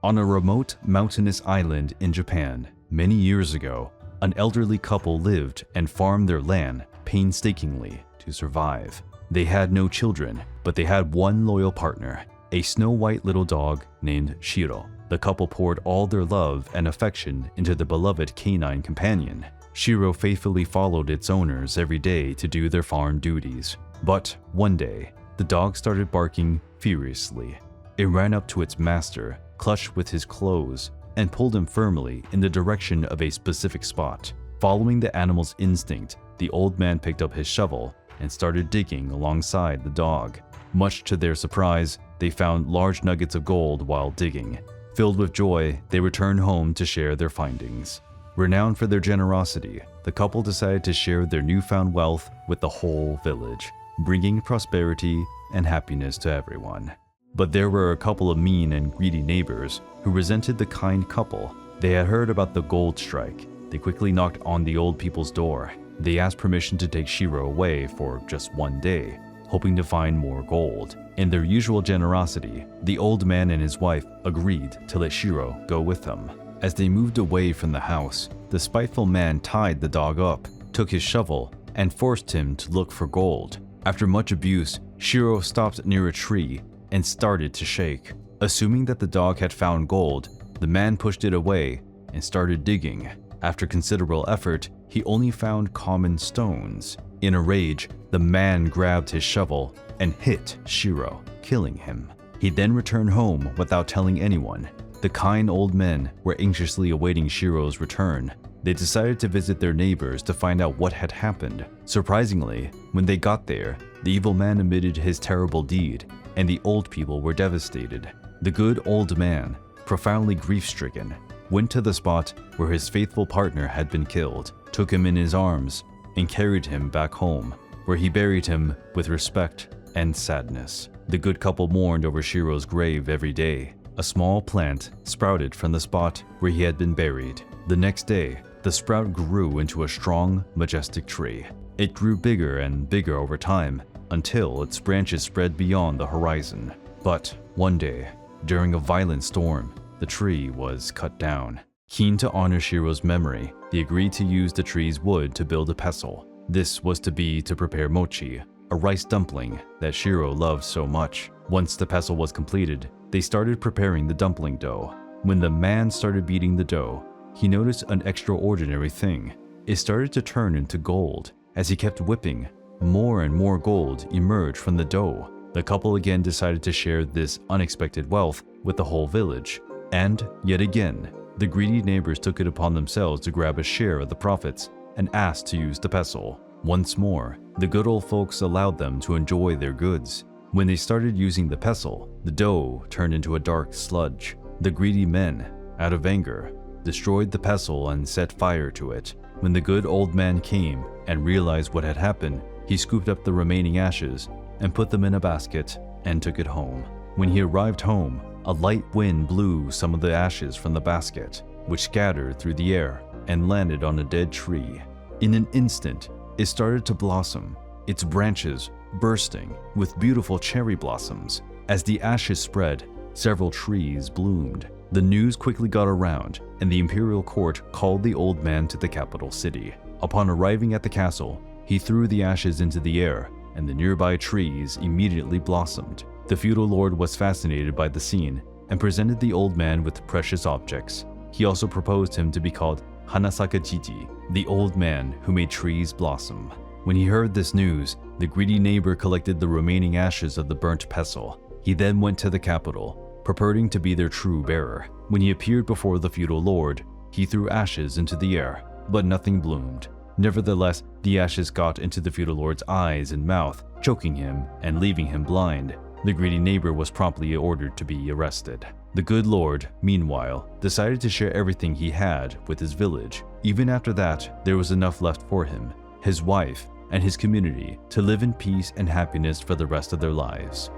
On a remote mountainous island in Japan, many years ago, an elderly couple lived and farmed their land painstakingly to survive. They had no children, but they had one loyal partner, a snow-white little dog named Shiro. The couple poured all their love and affection into the beloved canine companion. Shiro faithfully followed its owners every day to do their farm duties. But one day, the dog started barking furiously. It ran up to its master, clutched with his claws, and pulled him firmly in the direction of a specific spot. Following the animal's instinct, the old man picked up his shovel and started digging alongside the dog. Much to their surprise, they found large nuggets of gold while digging. Filled with joy, they returned home to share their findings. Renowned for their generosity, the couple decided to share their newfound wealth with the whole village, bringing prosperity and happiness to everyone. But there were a couple of mean and greedy neighbors who resented the kind couple. They had heard about the gold strike. They quickly knocked on the old people's door. They asked permission to take Shiro away for just one day, hoping to find more gold. In their usual generosity, the old man and his wife agreed to let Shiro go with them. As they moved away from the house, the spiteful man tied the dog up, took his shovel, and forced him to look for gold. After much abuse, Shiro stopped near a tree and started to shake. Assuming that the dog had found gold, the man pushed it away and started digging. After considerable effort, he only found common stones. In a rage, the man grabbed his shovel and hit Shiro, killing him. He then returned home without telling anyone. The kind old men were anxiously awaiting Shiro's return. They decided to visit their neighbors to find out what had happened. Surprisingly, when they got there, the evil man admitted his terrible deed, and the old people were devastated. The good old man, profoundly grief-stricken, went to the spot where his faithful partner had been killed, took him in his arms, and carried him back home, where he buried him with respect and sadness. The good couple mourned over Shiro's grave every day. A small plant sprouted from the spot where he had been buried. The next day, the sprout grew into a strong, majestic tree. It grew bigger and bigger over time until its branches spread beyond the horizon. But one day, during a violent storm, the tree was cut down. Keen to honor Shiro's memory, they agreed to use the tree's wood to build a pestle. This was to prepare mochi, a rice dumpling that Shiro loved so much. Once the pestle was completed, they started preparing the dumpling dough. When the man started beating the dough, he noticed an extraordinary thing. It started to turn into gold. As he kept whipping, more and more gold emerged from the dough. The couple again decided to share this unexpected wealth with the whole village. And yet again, the greedy neighbors took it upon themselves to grab a share of the profits and asked to use the pestle. Once more, the good old folks allowed them to enjoy their goods. When they started using the pestle, the dough turned into a dark sludge. The greedy men, out of anger, destroyed the pestle and set fire to it. When the good old man came and realized what had happened, he scooped up the remaining ashes and put them in a basket and took it home. When he arrived home, a light wind blew some of the ashes from the basket, which scattered through the air and landed on a dead tree. In an instant, it started to blossom, its branches bursting with beautiful cherry blossoms. As the ashes spread, several trees bloomed. The news quickly got around, and the imperial court called the old man to the capital city. Upon arriving at the castle, he threw the ashes into the air, and the nearby trees immediately blossomed. The feudal lord was fascinated by the scene and presented the old man with precious objects. He also proposed him to be called Hanasaka Jiisan, the old man who made trees blossom. When he heard this news, the greedy neighbor collected the remaining ashes of the burnt pestle. He then went to the capital, purporting to be their true bearer. When he appeared before the feudal lord, he threw ashes into the air, but nothing bloomed. Nevertheless, the ashes got into the feudal lord's eyes and mouth, choking him and leaving him blind. The greedy neighbor was promptly ordered to be arrested. The good lord, meanwhile, decided to share everything he had with his village. Even after that, there was enough left for him, his wife, and his community to live in peace and happiness for the rest of their lives.